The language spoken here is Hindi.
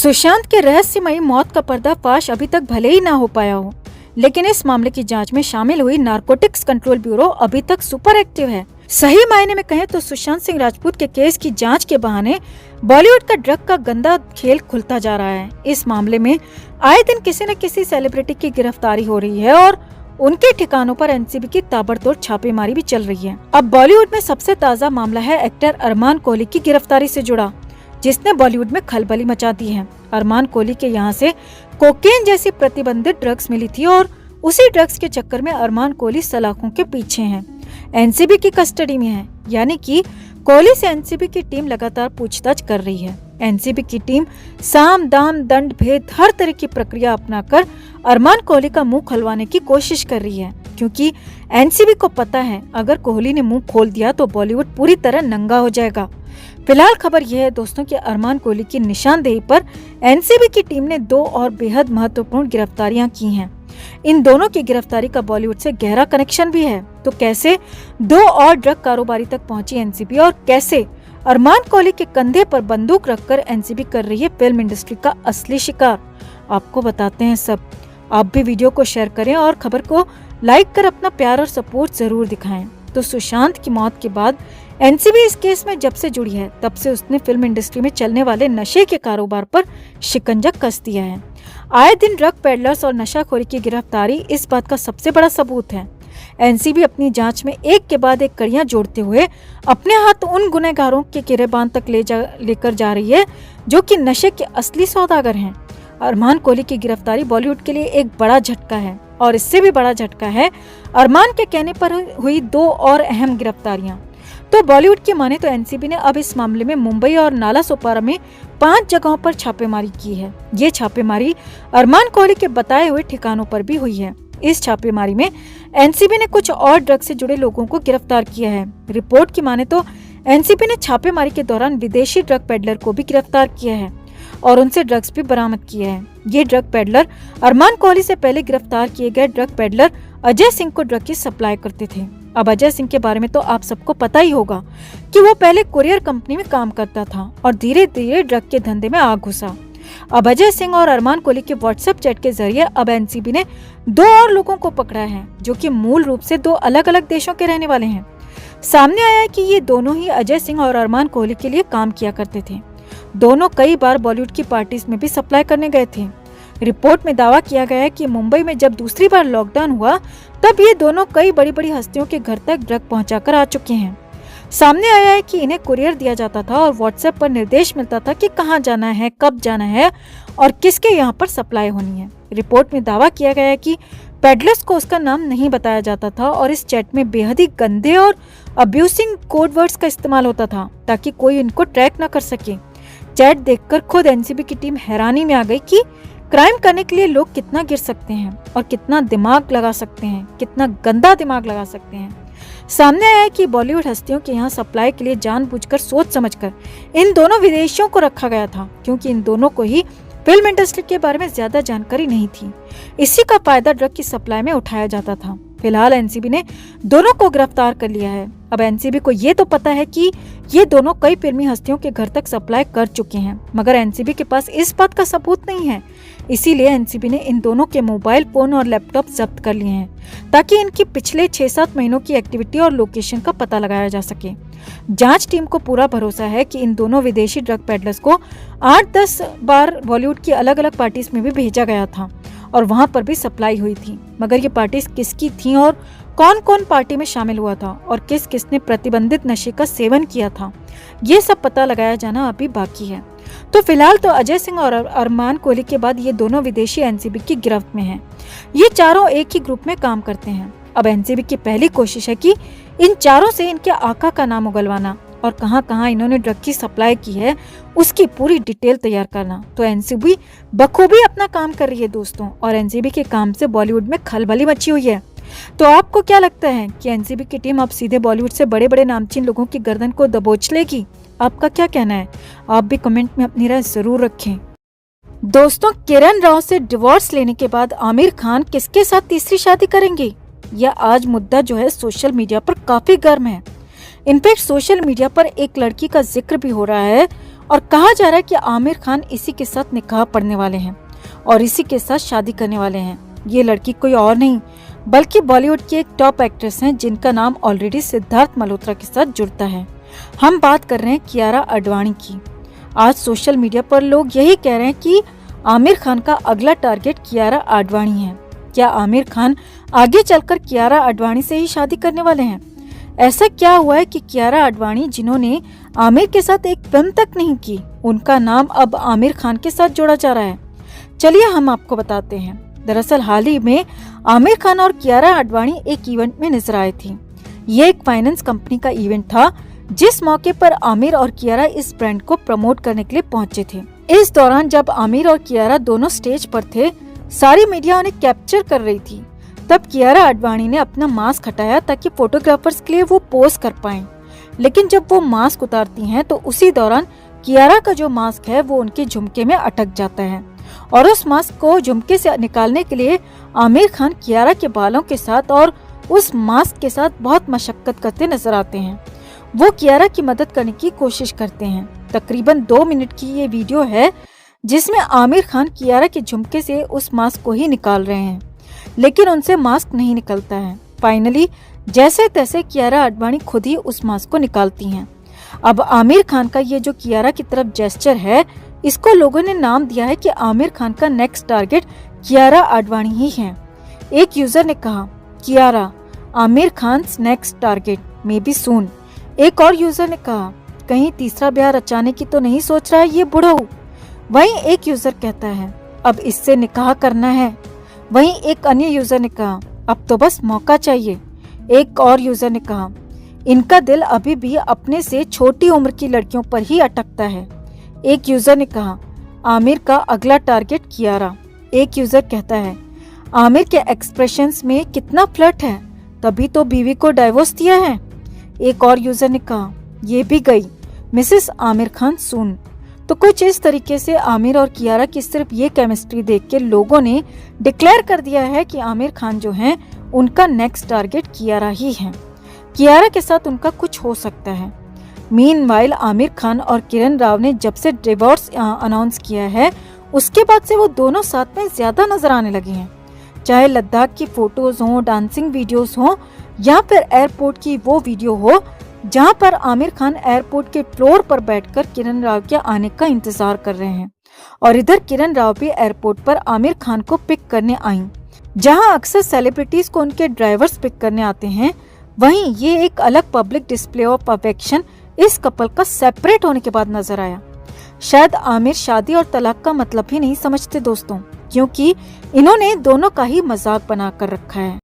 सुशांत के रहस्यमयी मौत का पर्दाफाश अभी तक भले ही ना हो पाया हो, लेकिन इस मामले की जांच में शामिल हुई नारकोटिक्स कंट्रोल ब्यूरो अभी तक सुपर एक्टिव है। सही मायने में कहें तो सुशांत सिंह राजपूत के केस की जांच के बहाने बॉलीवुड का ड्रग का गंदा खेल खुलता जा रहा है। इस मामले में आए दिन किसी न किसी सेलिब्रिटी की गिरफ्तारी हो रही है और उनके ठिकानों पर एनसीबी की ताबड़तोड़ छापेमारी भी चल रही है। अब बॉलीवुड में सबसे ताज़ा मामला है एक्टर अरमान कोहली की गिरफ्तारी से जुड़ा, जिसने बॉलीवुड में खलबली मचा दी है। अरमान कोहली के यहाँ से कोकेन जैसी प्रतिबंधित ड्रग्स मिली थी और उसी ड्रग्स के चक्कर में अरमान कोहली सलाखों के पीछे हैं, एनसीबी की कस्टडी में है। यानी कि कोहली से एनसीबी की टीम लगातार पूछताछ कर रही है। एनसीबी की टीम साम दाम दंड भेद हर तरह की प्रक्रिया अपनाकर अरमान कोहली का मुंह खुलवाने की कोशिश कर रही है, क्योंकि एनसीबी को पता है अगर कोहली ने मुंह खोल दिया तो बॉलीवुड पूरी तरह नंगा हो जाएगा। फिलहाल खबर यह है दोस्तों कि अरमान कोहली की निशानदेही पर एनसीबी की टीम ने 2 और बेहद महत्वपूर्ण गिरफ्तारियां की हैं। इन दोनों की गिरफ्तारी का बॉलीवुड से गहरा कनेक्शन भी है। तो कैसे 2 और ड्रग कारोबारी तक पहुंची एनसीबी और कैसे अरमान कोहली के कंधे पर बंदूक रखकर एनसीबी कर रही है फिल्म इंडस्ट्री का असली शिकार, आपको बताते हैं सब। आप भी वीडियो को शेयर करें और खबर को लाइक कर अपना प्यार और सपोर्ट जरूर दिखाएं। तो सुशांत की मौत के बाद एनसीबी इस केस में जब से जुड़ी है तब से उसने फिल्म इंडस्ट्री में चलने वाले नशे के कारोबार पर शिकंजा कस दिया है। आए दिन ड्रग पेडलर्स और नशाखोरी की गिरफ्तारी इस बात का सबसे बड़ा सबूत है। एनसीबी अपनी जांच में एक के बाद एक कड़ियां जोड़ते हुए अपने हाथ उन गुनहगारों के गिरेबान तक लेकर जा रही है जो कि नशे के असली सौदागर हैं। अरमान कोहली की गिरफ्तारी बॉलीवुड के लिए एक बड़ा झटका है और इससे भी बड़ा झटका है अरमान के कहने पर हुई 2 और अहम गिरफ्तारियां। तो बॉलीवुड की माने तो एनसीबी ने अब इस मामले में मुंबई और नालासोपारा में 5 जगहों पर छापेमारी की है। ये छापेमारी अरमान कोहली के बताए हुए ठिकानों पर भी हुई है। इस छापेमारी में एनसीबी ने कुछ और ड्रग से जुड़े लोगों को गिरफ्तार किया है। रिपोर्ट की माने तो एनसीबी ने छापेमारी के दौरान विदेशी ड्रग पेडलर को भी गिरफ्तार किया है और उनसे ड्रग्स भी बरामद किए हैं। ये ड्रग पेडलर अरमान कोहली से पहले गिरफ्तार किए गए ड्रग पेडलर अजय सिंह को ड्रग की सप्लाई करते थे। अब अजय सिंह के बारे में तो आप सबको पता ही होगा कि वो पहले कुरियर कंपनी में काम करता था और धीरे धीरे ड्रग के धंधे में आ घुसा। अब अजय सिंह और अरमान कोहली के व्हाट्सएप चैट के जरिए अब एनसीबी ने 2 और लोगों को पकड़ा है जो कि मूल रूप से 2 अलग अलग देशों के रहने वाले हैं। सामने आया है कि ये दोनों ही अजय सिंह और अरमान कोहली के लिए काम किया करते थे। दोनों कई बार बॉलीवुड की पार्टीज में भी सप्लाई करने गए थे। रिपोर्ट में दावा किया गया है कि मुंबई में जब दूसरी बार लॉकडाउन हुआ तब ये दोनों कई बड़ी बड़ी हस्तियों के घर तक ड्रग पहुंचाकर आ चुके हैं। सामने आया है कि इन्हें कुरियर दिया जाता था और व्हाट्सएप पर निर्देश मिलता था कि कहां जाना है, कब जाना है और किसके यहां पर सप्लाई होनी है। रिपोर्ट में दावा किया गया है कि पेडलर्स को उसका नाम नहीं बताया जाता था और इस चैट में बेहद ही गंदे और अब्यूसिंग कोड वर्ड्स का इस्तेमाल होता था ताकि कोई इनको ट्रैक न कर सके। चैट देखकर खुद एनसीबी की टीम हैरानी में आ गई कि क्राइम करने के लिए लोग कितना गिर सकते हैं और कितना दिमाग लगा सकते हैं, कितना गंदा दिमाग लगा सकते हैं। सामने आया है कि बॉलीवुड हस्तियों के यहाँ सप्लाई के लिए जानबूझकर सोच समझकर इन दोनों विदेशियों को रखा गया था, क्योंकि इन दोनों को ही फिल्म इंडस्ट्री के बारे में ज्यादा जानकारी नहीं थी। इसी का फायदा ड्रग की सप्लाई में उठाया जाता था। फिलहाल एनसीबी ने दोनों को गिरफ्तार कर लिया है। अब एनसीबी को ये तो पता है कि ये दोनों कई फिल्मी हस्तियों के घर तक सप्लाई कर चुके हैं, मगर एनसीबी के पास इस बात का सबूत नहीं है। इसीलिए एनसीबी ने इन दोनों के मोबाइल फोन और लैपटॉप जब्त कर लिए हैं ताकि इनकी पिछले 6-7 महीनों की एक्टिविटी और लोकेशन का पता लगाया जा सके। जांच टीम को पूरा भरोसा है कि इन दोनों विदेशी ड्रग पेडलर्स को 8-10 बार बॉलीवुड की अलग अलग पार्टीज में भी भेजा गया था और वहां पर भी सप्लाई हुई थी, मगर ये पार्टीज किसकी थीं और कौन कौन पार्टी में शामिल हुआ था और किस किसने प्रतिबंधित नशे का सेवन किया था, ये सब पता लगाया जाना अभी बाकी है। तो फिलहाल तो अजय सिंह और अरमान कोहली के बाद ये दोनों विदेशी एनसीबी की गिरफ्त में हैं। ये चारों एक ही ग्रुप में काम करते हैं। अब एनसीबी की पहली कोशिश है कि इन चारों से इनके आका का नाम उगलवाना और कहां कहां इन्होंने ड्रग की सप्लाई की है उसकी पूरी डिटेल तैयार करना। तो एनसीबी बखूबी अपना काम कर रही है दोस्तों, और एनसीबी के काम से बॉलीवुड में खलबली मची हुई है। तो आपको क्या लगता है कि एनसीबी की टीम अब सीधे बॉलीवुड से बड़े बड़े नामचीन लोगों की गर्दन को दबोच लेगी? आपका क्या कहना है? आप भी कमेंट में अपनी राय जरूर रखें। दोस्तों, किरण राव से डिवोर्स लेने के बाद आमिर खान किसके साथ तीसरी शादी करेंगे? यह आज मुद्दा जो है सोशल मीडिया पर काफी गर्म है। इनफैक्ट सोशल मीडिया पर एक लड़की का जिक्र भी हो रहा है और कहा जा रहा है कि आमिर खान इसी के साथ निकाह पढ़ने वाले हैं और इसी के साथ शादी करने वाले हैं। ये लड़की कोई और नहीं बल्कि बॉलीवुड की एक टॉप एक्ट्रेस हैं जिनका नाम ऑलरेडी सिद्धार्थ मल्होत्रा के साथ जुड़ता है। हम बात कर रहे हैं कियारा आडवाणी की। आज सोशल मीडिया पर लोग यही कह रहे हैं कि आमिर खान का अगला टारगेट कियारा आडवाणी है। क्या आमिर खान आगे चलकर कियारा आडवाणी से ही शादी करने वाले हैं? ऐसा क्या हुआ है कि कियारा आडवाणी, जिन्होंने आमिर के साथ एक फिल्म तक नहीं की, उनका नाम अब आमिर खान के साथ जोड़ा जा रहा है? चलिए हम आपको बताते हैं। दरअसल हाल ही में आमिर खान और कियारा आडवाणी एक इवेंट में नजर आए थे। ये एक फाइनेंस कंपनी का इवेंट था जिस मौके पर आमिर और कियारा इस ब्रांड को प्रमोट करने के लिए पहुंचे थे। इस दौरान जब आमिर और कियारा दोनों स्टेज पर थे, सारी मीडिया उन्हें कैप्चर कर रही थी। तब कियारा आडवाणी ने अपना मास्क हटाया ताकि फोटोग्राफर्स के लिए वो पोज कर पाएं। लेकिन जब वो मास्क उतारती हैं तो उसी दौरान कियारा का जो मास्क है वो उनके झुमके में अटक जाता है और उस मास्क को झुमके से निकालने के लिए आमिर खान कियारा के बालों के साथ और उस मास्क के साथ बहुत मशक्कत करते नजर आते हैं। वो कियारा की मदद करने की कोशिश करते हैं। तकरीबन 2 मिनट की ये वीडियो है जिसमें आमिर खान कियारा के झुमके से उस मास्क को ही निकाल रहे हैं, लेकिन उनसे मास्क नहीं निकलता है। फाइनली जैसे तैसे कियारा आडवाणी खुद ही उस मास्क को निकालती हैं। अब आमिर खान का ये जो कियारा की तरफ जेस्चर है, इसको लोगों ने नाम दिया है कि आमिर खान का नेक्स्ट टारगेट कियारा आडवाणी ही है। एक यूजर ने कहा, Kiara Aamir Khan next target may be सून। एक और यूजर ने कहा, कहीं तीसरा ब्याह रचाने की तो नहीं सोच रहा है ये बुढ़ऊ। वहीं एक यूजर कहता है, अब इससे निकाह करना है। वहीं एक अन्य यूजर ने कहा, अब तो बस मौका चाहिए। एक और यूजर ने कहा, इनका दिल अभी भी अपने से छोटी उम्र की लड़कियों पर ही अटकता है। एक यूजर ने कहा, आमिर का अगला टारगेट कियारा। एक यूजर कहता है, आमिर के एक्सप्रेशंस में कितना फ्लर्ट है, तभी तो बीवी को डाइवोर्स दिया है। एक और यूजर ने कहा, ये भी गई मिसेस आमिर खान सून। तो कुछ इस तरीके से आमिर और कियारा की सिर्फ ये केमिस्ट्री देख के लोगों ने डिक्लेयर कर दिया है कि आमिर खान जो हैं उनका नेक्स्ट टारगेट कियारा ही है। कियारा के साथ उनका कुछ हो सकता है। मीनवाइल आमिर खान और किरण राव ने जब से डिवोर्स अनाउंस किया है, उसके बाद से वो दोनों साथ में ज्यादा नजर आने लगे हैं। चाहे लद्दाख की फोटोज हो, डांसिंग वीडियोस हो या फिर एयरपोर्ट की वो वीडियो हो जहां पर आमिर खान एयरपोर्ट के फ्लोर पर बैठकर किरण राव के आने का इंतजार कर रहे हैं और इधर किरण राव भी एयरपोर्ट पर आमिर खान को पिक करने आई। जहां अक्सर सेलिब्रिटीज को उनके ड्राइवर्स पिक करने आते हैं, वहीं ये एक अलग पब्लिक डिस्प्ले ऑफ अफेक्शन इस कपल का सेपरेट होने के बाद नजर आया। शायद आमिर शादी और तलाक का मतलब ही नहीं समझते दोस्तों, क्योंकि इन्होंने दोनों का ही मजाक बना कर रखा है।